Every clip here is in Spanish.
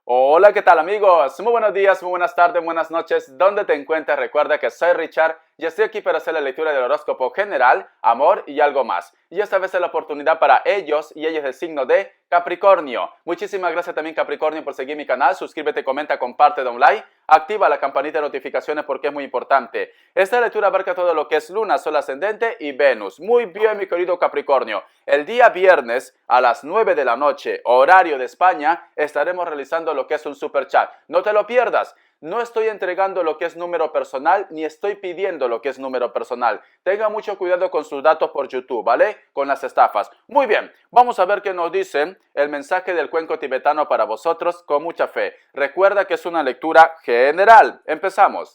Hola, ¿qué tal amigos? Muy buenos días, muy buenas tardes, buenas noches. ¿Dónde te encuentras? Recuerda que soy Richard y estoy aquí para hacer la lectura del horóscopo general, amor y algo más. Y esta vez es la oportunidad para ellos y ellas del signo de Capricornio. Muchísimas gracias también Capricornio por seguir mi canal. Suscríbete, comenta, comparte, da un like. Activa la campanita de notificaciones porque es muy importante. Esta lectura abarca todo lo que es Luna, Sol ascendente y Venus. Muy bien, mi querido Capricornio. El día viernes a las 9 de la noche, horario de España, estaremos realizando lo que es un super chat. No te lo pierdas. No estoy entregando lo que es número personal, ni estoy pidiendo lo que es número personal. Tenga mucho cuidado con sus datos por YouTube, ¿vale? Con las estafas. Muy bien, vamos a ver qué nos dice el mensaje del cuenco tibetano para vosotros con mucha fe. Recuerda que es una lectura general. Empezamos.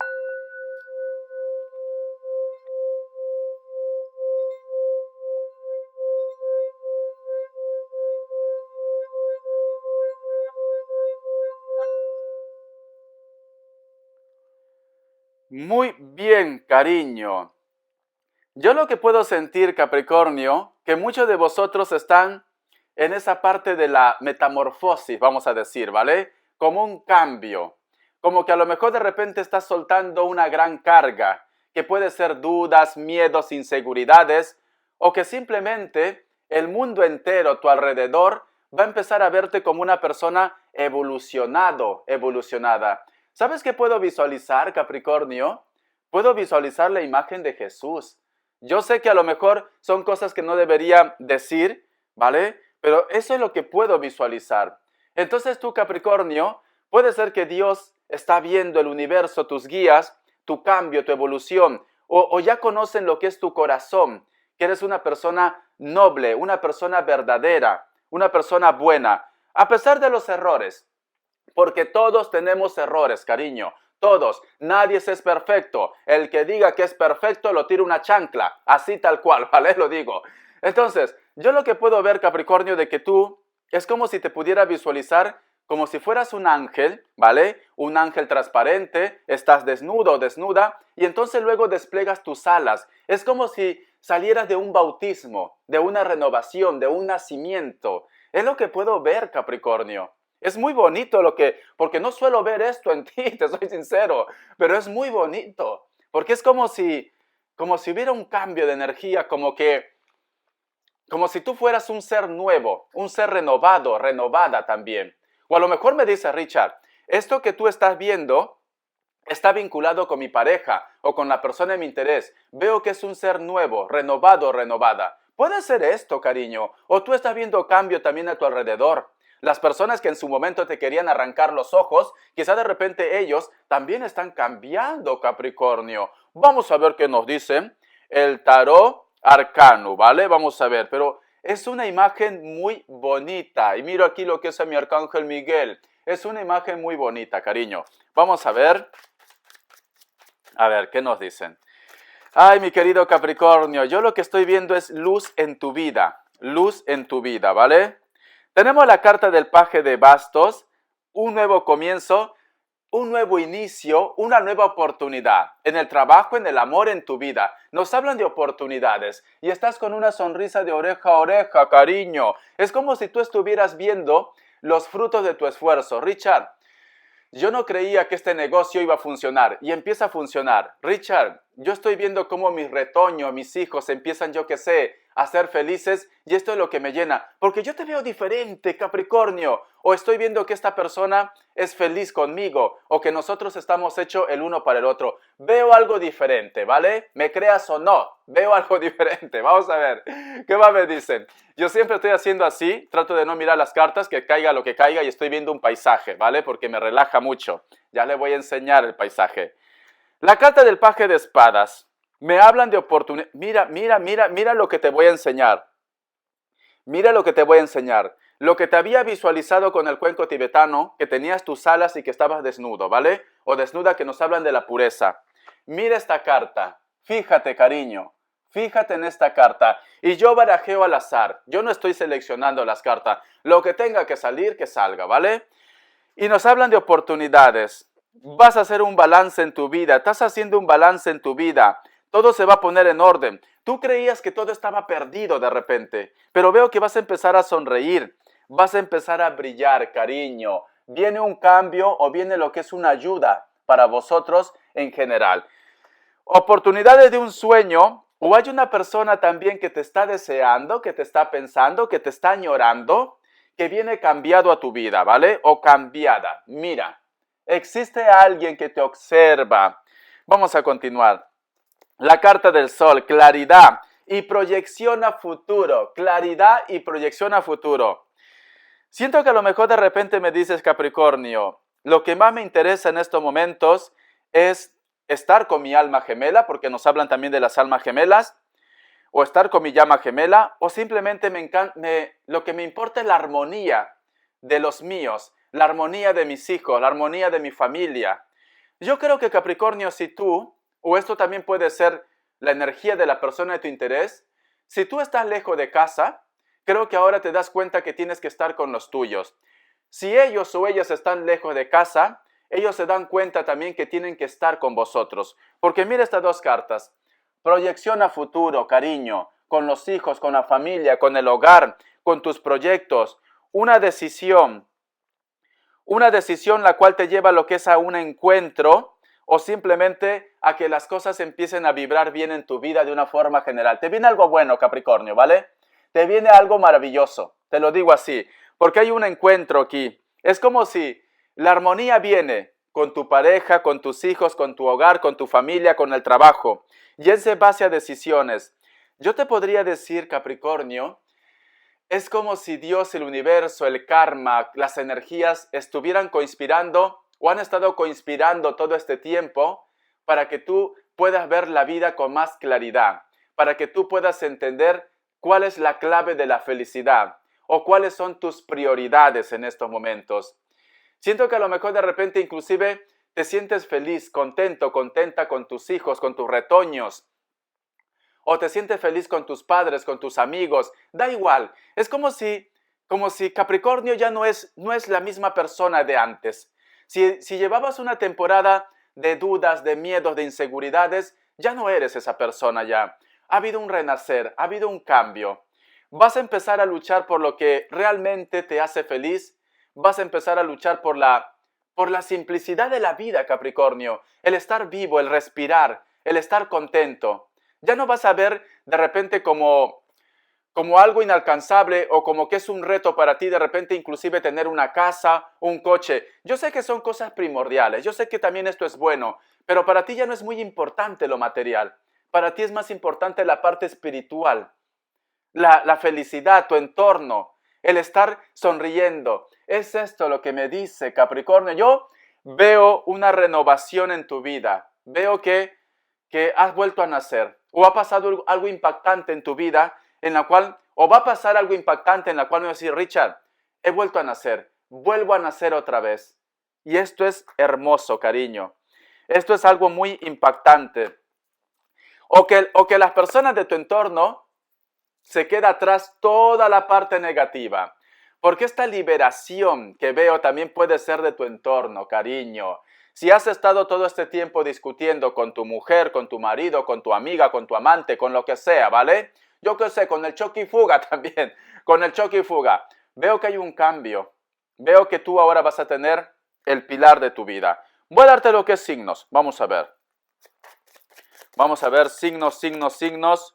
Muy bien, cariño. Yo lo que puedo sentir, Capricornio, que muchos de vosotros están en esa parte de la metamorfosis, vamos a decir, ¿vale? Como un cambio, como que a lo mejor de repente estás soltando una gran carga, que puede ser dudas, miedos, inseguridades, o que simplemente el mundo entero a tu alrededor va a empezar a verte como una persona evolucionado, evolucionada. ¿Sabes qué puedo visualizar, Capricornio? Puedo visualizar la imagen de Jesús. Yo sé que a lo mejor son cosas que no debería decir, ¿vale? Pero eso es lo que puedo visualizar. Entonces tú, Capricornio, puede ser que Dios está viendo el universo, tus guías, tu cambio, tu evolución, o ya conocen lo que es tu corazón, que eres una persona noble, una persona verdadera, una persona buena, a pesar de los errores. Porque todos tenemos errores, cariño. Todos. Nadie es perfecto. El que diga que es perfecto lo tira una chancla. Así tal cual, ¿vale? Lo digo. Entonces, yo lo que puedo ver, Capricornio, de que tú es como si te pudiera visualizar como si fueras un ángel, ¿vale? Un ángel transparente, estás desnudo o desnuda y entonces luego desplegas tus alas. Es como si salieras de un bautismo, de una renovación, de un nacimiento. Es lo que puedo ver, Capricornio. Es muy bonito porque no suelo ver esto en ti, te soy sincero, pero es muy bonito, porque es como si hubiera un cambio de energía, como si tú fueras un ser nuevo, un ser renovado, renovada también. O a lo mejor me dice Richard, esto que tú estás viendo está vinculado con mi pareja o con la persona de mi interés. Veo que es un ser nuevo, renovado, renovada. Puede ser esto, cariño, o tú estás viendo cambio también a tu alrededor. Las personas que en su momento te querían arrancar los ojos, quizá de repente ellos también están cambiando, Capricornio. Vamos a ver qué nos dice el tarot arcano, ¿vale? Vamos a ver, pero es una imagen muy bonita. Y miro aquí lo que es a mi arcángel Miguel. Es una imagen muy bonita, cariño. Vamos a ver, ¿qué nos dicen? Ay, mi querido Capricornio, yo lo que estoy viendo es luz en tu vida, ¿vale? Tenemos la carta del paje de bastos, un nuevo comienzo, un nuevo inicio, una nueva oportunidad en el trabajo, en el amor, en tu vida. Nos hablan de oportunidades y estás con una sonrisa de oreja a oreja, cariño. Es como si tú estuvieras viendo los frutos de tu esfuerzo. Richard, yo no creía que este negocio iba a funcionar y empieza a funcionar. Richard, yo estoy viendo cómo mi retoño, mis hijos empiezan, yo qué sé, a ser felices y esto es lo que me llena. Porque yo te veo diferente, Capricornio. O estoy viendo que esta persona es feliz conmigo o que nosotros estamos hechos el uno para el otro. Veo algo diferente, ¿vale? ¿Me creas o no? Veo algo diferente. Vamos a ver. ¿Qué más me dicen? Yo siempre estoy haciendo así. Trato de no mirar las cartas, que caiga lo que caiga y estoy viendo un paisaje, ¿vale? Porque me relaja mucho. Ya le voy a enseñar el paisaje. La carta del paje de espadas. Me hablan de oportunidad. Mira lo que te voy a enseñar. Mira lo que te voy a enseñar. Lo que te había visualizado con el cuenco tibetano, que tenías tus alas y que estabas desnudo, ¿vale? O desnuda, que nos hablan de la pureza. Mira esta carta. Fíjate, cariño. Fíjate en esta carta. Y yo barajeo al azar. Yo no estoy seleccionando las cartas. Lo que tenga que salir, que salga, ¿vale? Y nos hablan de oportunidades. Vas a hacer un balance en tu vida. Estás haciendo un balance en tu vida. Todo se va a poner en orden. Tú creías que todo estaba perdido de repente, pero veo que vas a empezar a sonreír. Vas a empezar a brillar, cariño. viene un cambio o viene lo que es una ayuda para vosotros en general. Oportunidades de un sueño, o hay una persona también que te está deseando, que te está pensando, que te está añorando, que viene cambiado a tu vida, ¿vale? O cambiada. Mira, existe alguien que te observa. Vamos a continuar. La carta del sol, claridad y proyección a futuro. Claridad y proyección a futuro. Siento que a lo mejor de repente me dices, Capricornio, lo que más me interesa en estos momentos es estar con mi alma gemela, porque nos hablan también de las almas gemelas, o estar con mi llama gemela, o simplemente lo que me importa es la armonía de los míos, la armonía de mis hijos, la armonía de mi familia. Yo creo que Capricornio, si tú, o esto también puede ser la energía de la persona de tu interés, si tú estás lejos de casa, creo que ahora te das cuenta que tienes que estar con los tuyos. Si ellos o ellas están lejos de casa, ellos se dan cuenta también que tienen que estar con vosotros. Porque mira estas dos cartas. Proyección a futuro, cariño, con los hijos, con la familia, con el hogar, con tus proyectos. Una decisión la cual te lleva a lo que es a un encuentro o simplemente a que las cosas empiecen a vibrar bien en tu vida de una forma general. Te viene algo bueno, Capricornio, ¿vale? Te viene algo maravilloso, te lo digo así, porque hay un encuentro aquí. Es como si la armonía viene con tu pareja, con tus hijos, con tu hogar, con tu familia, con el trabajo, y es de base a decisiones. Yo te podría decir, Capricornio, es como si Dios, el universo, el karma, las energías estuvieran conspirando o han estado conspirando todo este tiempo para que tú puedas ver la vida con más claridad, para que tú puedas entender cuál es la clave de la felicidad o cuáles son tus prioridades en estos momentos. Siento que a lo mejor de repente inclusive te sientes feliz, contento, contenta con tus hijos, con tus retoños, o te sientes feliz con tus padres, con tus amigos, da igual. Es como si Capricornio ya no es la misma persona de antes. Si llevabas una temporada de dudas, de miedos, de inseguridades, ya no eres esa persona ya. Ha habido un renacer, ha habido un cambio. Vas a empezar a luchar por lo que realmente te hace feliz. Vas a empezar a luchar por la simplicidad de la vida, Capricornio. El estar vivo, el respirar, el estar contento. Ya no vas a ver de repente como algo inalcanzable o como que es un reto para ti de repente inclusive tener una casa, un coche. Yo sé que son cosas primordiales, yo sé que también esto es bueno, pero para ti ya no es muy importante lo material. Para ti es más importante la parte espiritual, la felicidad, tu entorno, el estar sonriendo. Es esto lo que me dice Capricornio. Yo veo una renovación en tu vida, veo que has vuelto a nacer, o ha pasado algo impactante en tu vida, en la cual, o va a pasar algo impactante en la cual me vas a decir, Richard, he vuelto a nacer, vuelvo a nacer otra vez. Y esto es hermoso, cariño. Esto es algo muy impactante. O que las personas de tu entorno se queda atrás toda la parte negativa. Porque esta liberación que veo también puede ser de tu entorno, cariño. Si has estado todo este tiempo discutiendo con tu mujer, con tu marido, con tu amiga, con tu amante, con lo que sea, ¿vale? Yo qué sé, con el choque y fuga también, con el choque y fuga. Veo que hay un cambio. Veo que tú ahora vas a tener el pilar de tu vida. Voy a darte lo que es signos. Vamos a ver. Vamos a ver signos, signos, signos.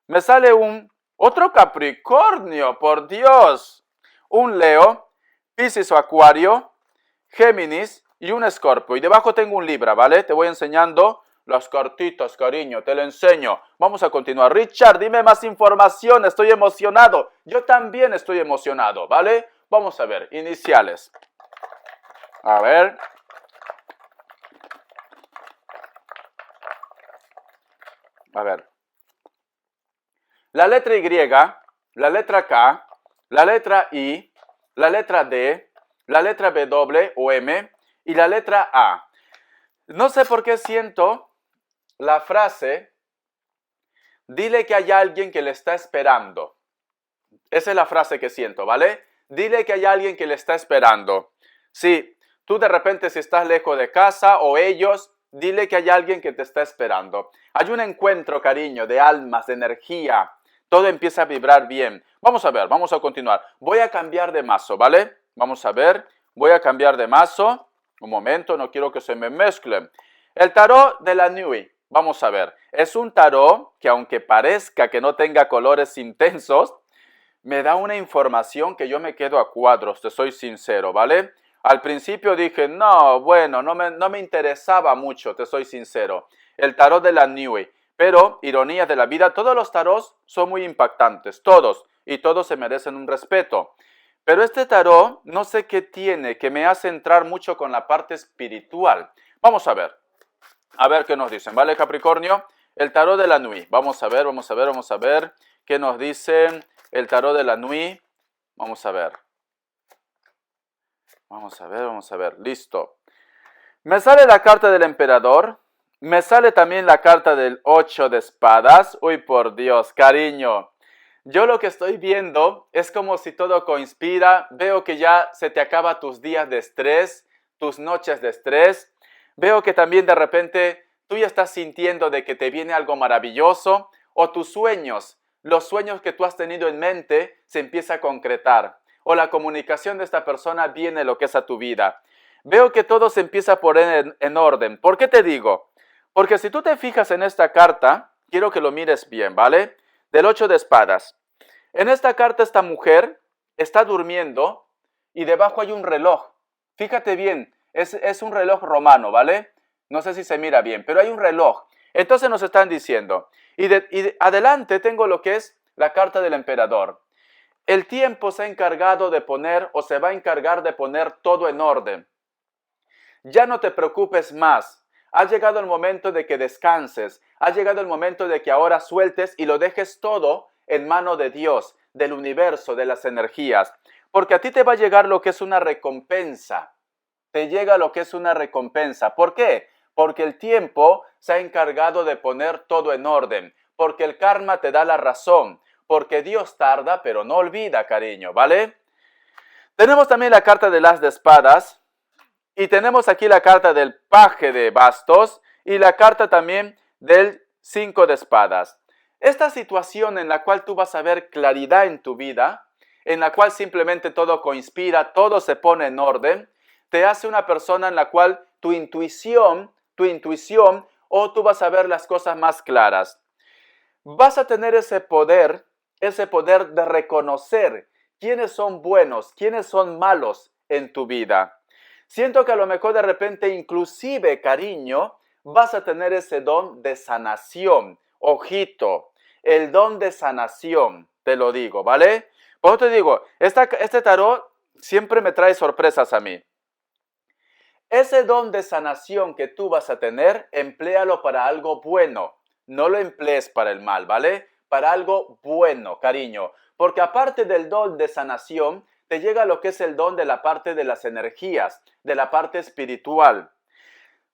Me sale otro Capricornio, por Dios. Un Leo, Piscis o Acuario, Géminis y un Escorpio. Y debajo tengo un Libra, ¿vale? Te voy enseñando las cartitas, cariño, te lo enseño. Vamos a continuar. Richard, dime más información, estoy emocionado. Yo también estoy emocionado, ¿vale? Vamos a ver, iniciales. A ver. A ver. La letra Y, la letra K, la letra I, la letra D, la letra W o M y la letra A. No sé por qué siento la frase, dile que hay alguien que le está esperando. Esa es la frase que siento, ¿vale? Dile que hay alguien que le está esperando. Sí, tú de repente si estás lejos de casa o ellos, dile que hay alguien que te está esperando. Hay un encuentro, cariño, de almas, de energía. Todo empieza a vibrar bien. Vamos a ver, vamos a continuar. Voy a cambiar de mazo, ¿vale? Vamos a ver. Voy a cambiar de mazo. Un momento, no quiero que se me mezclen. El tarot de la Nuit. Vamos a ver. Es un tarot que aunque parezca que no tenga colores intensos, me da una información que yo me quedo a cuadros, te soy sincero, ¿vale? Al principio dije, no, bueno, no me interesaba mucho, te soy sincero. El tarot de la Nuit. Pero, ironías de la vida, todos los tarots son muy impactantes, todos. Y todos se merecen un respeto. Pero este tarot, no sé qué tiene, que me hace entrar mucho con la parte espiritual. Vamos a ver. A ver qué nos dicen, ¿vale, Capricornio? El tarot de la Nuit. Vamos a ver, vamos a ver, vamos a ver. ¿Qué nos dicen el tarot de la Nuit? Vamos a ver. Vamos a ver, vamos a ver. Listo. Me sale la carta del emperador. Me sale también la carta del 8 de espadas. Uy, por Dios, cariño. Yo lo que estoy viendo es como si todo conspira. Veo que ya se te acaba tus días de estrés, tus noches de estrés. Veo que también de repente tú ya estás sintiendo de que te viene algo maravilloso o tus sueños, los sueños que tú has tenido en mente se empieza a concretar o la comunicación de esta persona viene lo que es a tu vida. Veo que todo se empieza a poner en orden. ¿Por qué te digo? Porque si tú te fijas en esta carta, quiero que lo mires bien, ¿vale? Del 8 de espadas. En esta carta esta mujer está durmiendo y debajo hay un reloj. Fíjate bien, es un reloj romano, ¿vale? No sé si se mira bien, pero hay un reloj. Entonces nos están diciendo, adelante tengo lo que es la carta del emperador. El tiempo se ha encargado de poner o se va a encargar de poner todo en orden. Ya no te preocupes más. Ha llegado el momento de que descanses. Ha llegado el momento de que ahora sueltes y lo dejes todo en mano de Dios, del universo, de las energías. Porque a ti te va a llegar lo que es una recompensa. Te llega lo que es una recompensa. ¿Por qué? Porque el tiempo se ha encargado de poner todo en orden. Porque el karma te da la razón. Porque Dios tarda, pero no olvida, cariño, ¿vale? Tenemos también la carta del as de espadas. Y tenemos aquí la carta del paje de bastos y la carta también del 5 de espadas. Esta situación en la cual tú vas a ver claridad en tu vida, en la cual simplemente todo conspira, todo se pone en orden, te hace una persona en la cual tu intuición, o tú vas a ver las cosas más claras. Vas a tener ese poder de reconocer quiénes son buenos, quiénes son malos en tu vida. Siento que a lo mejor de repente, inclusive, cariño, vas a tener ese don de sanación. Ojito, el don de sanación, te lo digo, ¿vale? Por eso te digo, este tarot siempre me trae sorpresas a mí. Ese don de sanación que tú vas a tener, empléalo para algo bueno. No lo emplees para el mal, ¿vale? Para algo bueno, cariño. Porque aparte del don de sanación, te llega lo que es el don de la parte de las energías, de la parte espiritual.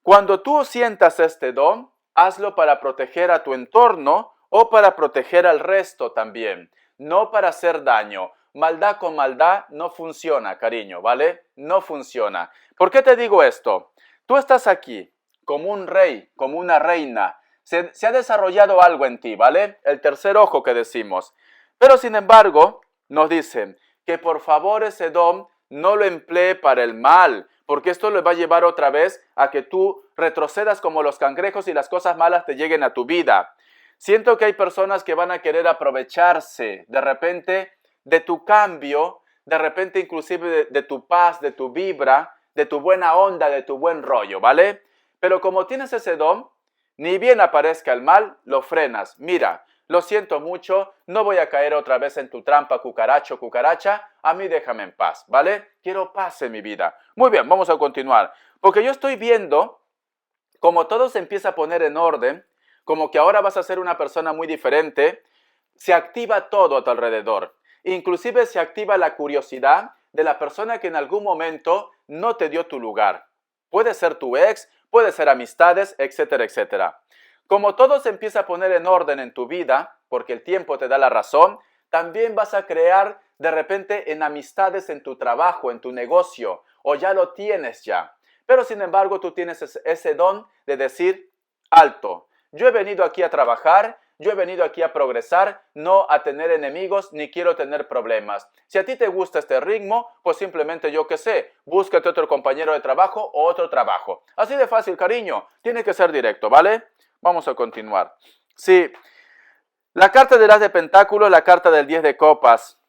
Cuando tú sientas este don, hazlo para proteger a tu entorno o para proteger al resto también, no para hacer daño. Maldad con maldad no funciona, cariño, ¿vale? No funciona. ¿Por qué te digo esto? Tú estás aquí como un rey, como una reina. Se ha desarrollado algo en ti, ¿vale? El tercer ojo que decimos. Pero sin embargo, nos dicen que por favor ese don no lo emplee para el mal, porque esto le va a llevar otra vez a que tú retrocedas como los cangrejos y las cosas malas te lleguen a tu vida. Siento que hay personas que van a querer aprovecharse de repente de tu cambio, de repente inclusive de tu paz, de tu vibra, de tu buena onda, de tu buen rollo, ¿vale? Pero como tienes ese don, ni bien aparezca el mal, lo frenas. Mira, lo siento mucho, no voy a caer otra vez en tu trampa, cucaracho, cucaracha. A mí déjame en paz, ¿vale? Quiero paz en mi vida. Muy bien, vamos a continuar. Porque yo estoy viendo como todo se empieza a poner en orden, como que ahora vas a ser una persona muy diferente, se activa todo a tu alrededor. Inclusive se activa la curiosidad de la persona que en algún momento no te dio tu lugar. Puede ser tu ex, puede ser amistades, etcétera, etcétera. Como todo se empieza a poner en orden en tu vida, porque el tiempo te da la razón, también vas a crear de repente en amistades en tu trabajo, en tu negocio, o ya lo tienes ya. Pero sin embargo tú tienes ese don de decir, alto, yo he venido aquí a trabajar, Yo he venido aquí a progresar, no a tener enemigos, ni quiero tener problemas. Si a ti te gusta este ritmo, pues simplemente yo qué sé, búscate otro compañero de trabajo o otro trabajo. Así de fácil, cariño. Tiene que ser directo, ¿vale? Vamos a continuar. Sí, la carta del as de pentáculos, la carta del 10 de copas.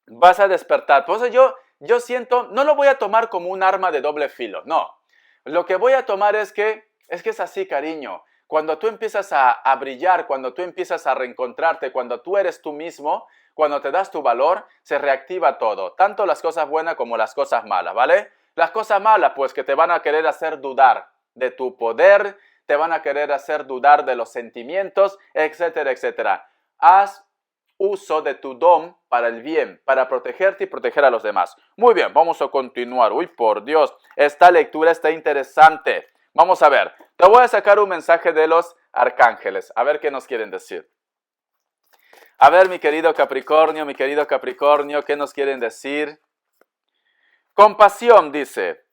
Vas a despertar. Por eso yo siento, no lo voy a tomar como un arma de doble filo, no. Lo que voy a tomar es que es así, cariño. Cuando tú empiezas a brillar, cuando tú empiezas a reencontrarte, cuando tú eres tú mismo, cuando te das tu valor, se reactiva todo. Tanto las cosas buenas como las cosas malas, ¿vale? Las cosas malas, pues que te van a querer hacer dudar de tu poder, te van a querer hacer dudar de los sentimientos, etcétera, etcétera. Haz uso de tu don para el bien, para protegerte y proteger a los demás. Muy bien, vamos a continuar. Uy, por Dios, esta lectura está interesante. Vamos a ver, te voy a sacar un mensaje de los arcángeles, a ver qué nos quieren decir. A ver, mi querido Capricornio, ¿qué nos quieren decir? Compasión, dice.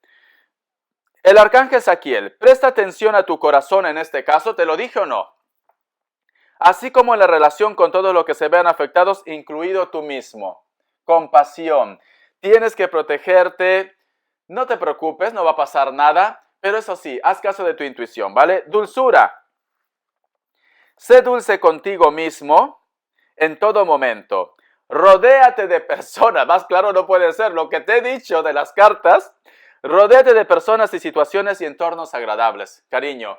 El arcángel Saquiel, presta atención a tu corazón en este caso, ¿te lo dije o no? Así como en la relación con todos los que se vean afectados, incluido tú mismo. Compasión. Tienes que protegerte. No te preocupes, no va a pasar nada. Pero eso sí, haz caso de tu intuición, ¿vale? Dulzura. Sé dulce contigo mismo en todo momento. Rodéate de personas. Más claro no puede ser. Lo que te he dicho de las cartas. Rodéate de personas y situaciones y entornos agradables. Cariño.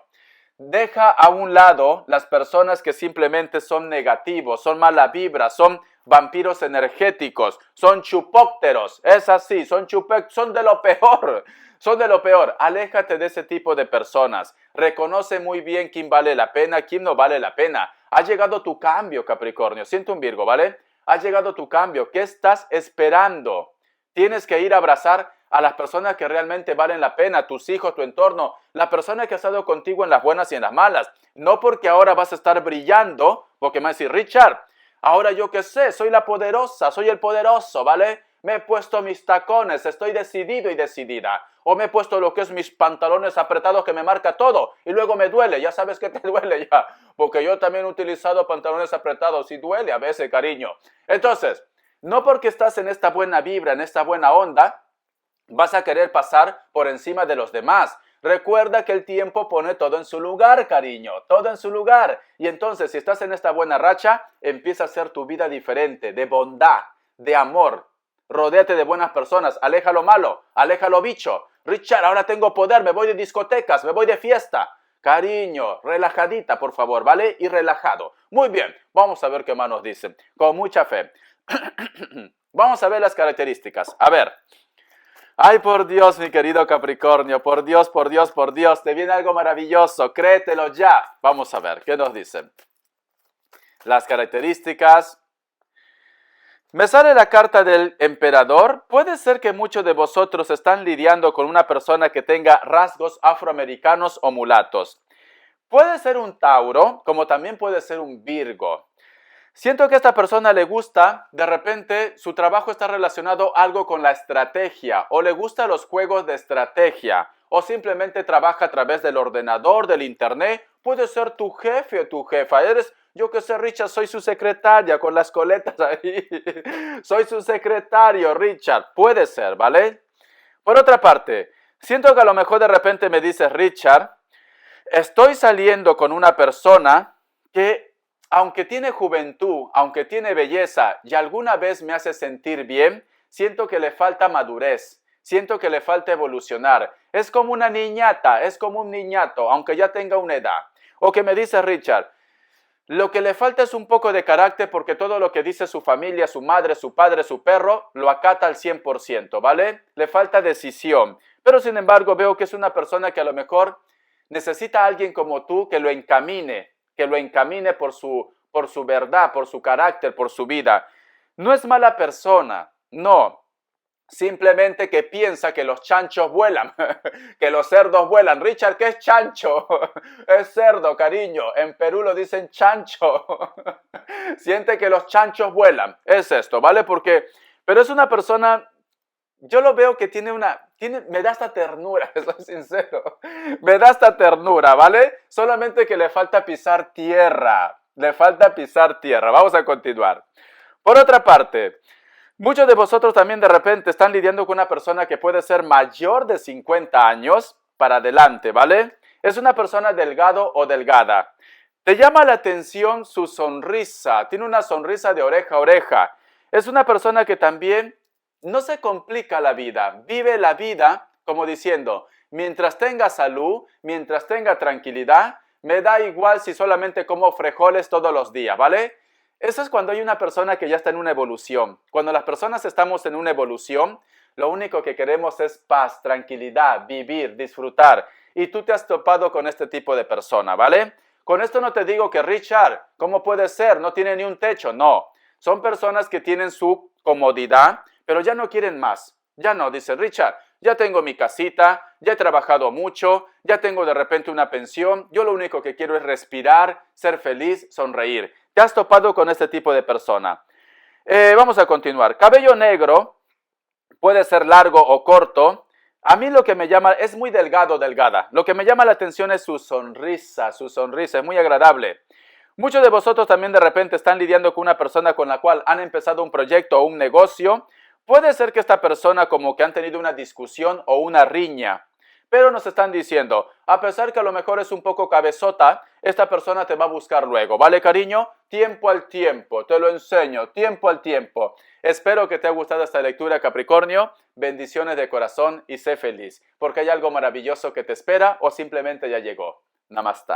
Deja a un lado las personas que simplemente son negativos, son mala vibra, son vampiros energéticos, son chupópteros, es así, son de lo peor, son de lo peor. Aléjate de ese tipo de personas. Reconoce muy bien quién vale la pena, quién no vale la pena. Ha llegado tu cambio, Capricornio. Siento un Virgo, ¿vale? Ha llegado tu cambio. ¿Qué estás esperando? Tienes que ir a abrazar a las personas que realmente valen la pena, tus hijos, tu entorno, la persona que ha estado contigo en las buenas y en las malas. No porque ahora vas a estar brillando, porque me va a decir, Richard, ahora yo qué sé, soy la poderosa, soy el poderoso, ¿vale? Me he puesto mis tacones, estoy decidido y decidida. O me he puesto lo que es mis pantalones apretados que me marca todo y luego me duele, ya sabes que te duele ya, porque yo también he utilizado pantalones apretados y duele a veces, cariño. Entonces, no porque estás en esta buena vibra, en esta buena onda, vas a querer pasar por encima de los demás. Recuerda que el tiempo pone todo en su lugar, cariño, todo en su lugar. Y entonces, si estás en esta buena racha, empieza a ser tu vida diferente, de bondad, de amor. Rodéate de buenas personas, aleja lo malo, aleja lo bicho. Richard, ahora tengo poder, me voy de discotecas, me voy de fiesta. Cariño, relajadita, por favor, ¿vale? Y relajado. Muy bien, vamos a ver qué más nos dicen. Con mucha fe. Vamos a ver las características. A ver. Ay, por Dios, mi querido Capricornio, por Dios, por Dios, por Dios, te viene algo maravilloso, créetelo ya. Vamos a ver, ¿qué nos dicen? Las características. Me sale la carta del emperador. Puede ser que muchos de vosotros están lidiando con una persona que tenga rasgos afroamericanos o mulatos. Puede ser un Tauro, como también puede ser un Virgo. Siento que a esta persona le gusta, de repente su trabajo está relacionado algo con la estrategia o le gustan los juegos de estrategia o simplemente trabaja a través del ordenador, del internet. Puede ser tu jefe o tu jefa. Yo que sé, Richard, soy su secretaria con las coletas ahí. Soy su secretario, Richard. Puede ser, ¿vale? Por otra parte, siento que a lo mejor de repente me dices, Richard, estoy saliendo con una persona que aunque tiene juventud, aunque tiene belleza y alguna vez me hace sentir bien, siento que le falta madurez, siento que le falta evolucionar. Es como una niñata, es como un niñato, aunque ya tenga una edad. O que me dice Richard, lo que le falta es un poco de carácter porque todo lo que dice su familia, su madre, su padre, su perro, lo acata al 100%, ¿vale? Le falta decisión. Pero sin embargo veo que es una persona que a lo mejor necesita a alguien como tú que lo encamine por su verdad, por su carácter, por su vida. No es mala persona, no. Simplemente que piensa que los chanchos vuelan, que los cerdos vuelan. Richard, ¿qué es chancho? Es cerdo, cariño. En Perú lo dicen chancho. Siente que los chanchos vuelan. Es esto, ¿vale? Pero es una persona, yo lo veo que me da hasta ternura, soy sincero. Me da hasta ternura, ¿vale? Solamente que le falta pisar tierra. Le falta pisar tierra. Vamos a continuar. Por otra parte, muchos de vosotros también de repente están lidiando con una persona que puede ser mayor de 50 años para adelante, ¿vale? Es una persona delgado o delgada. Te llama la atención su sonrisa. Tiene una sonrisa de oreja a oreja. Es una persona que también no se complica la vida. Vive la vida como diciendo, mientras tenga salud, mientras tenga tranquilidad, me da igual si solamente como frijoles todos los días, ¿vale? Eso es cuando hay una persona que ya está en una evolución. Cuando las personas estamos en una evolución, lo único que queremos es paz, tranquilidad, vivir, disfrutar. Y tú te has topado con este tipo de persona, ¿vale? Con esto no te digo que Richard, ¿cómo puede ser? No tiene ni un techo. No, son personas que tienen su comodidad, pero ya no quieren más. Ya no, dice Richard, ya tengo mi casita, ya he trabajado mucho, ya tengo de repente una pensión, yo lo único que quiero es respirar, ser feliz, sonreír. ¿Te has topado con este tipo de persona? Vamos a continuar. Cabello negro, puede ser largo o corto. A mí lo que me llama, es muy delgado o delgada. Lo que me llama la atención es su sonrisa es muy agradable. Muchos de vosotros también de repente están lidiando con una persona con la cual han empezado un proyecto o un negocio. Puede ser que esta persona como que han tenido una discusión o una riña, pero nos están diciendo, a pesar que a lo mejor es un poco cabezota, esta persona te va a buscar luego, ¿vale, cariño? Tiempo al tiempo, te lo enseño, tiempo al tiempo. Espero que te haya gustado esta lectura, Capricornio. Bendiciones de corazón y sé feliz, porque hay algo maravilloso que te espera o simplemente ya llegó. Namaste.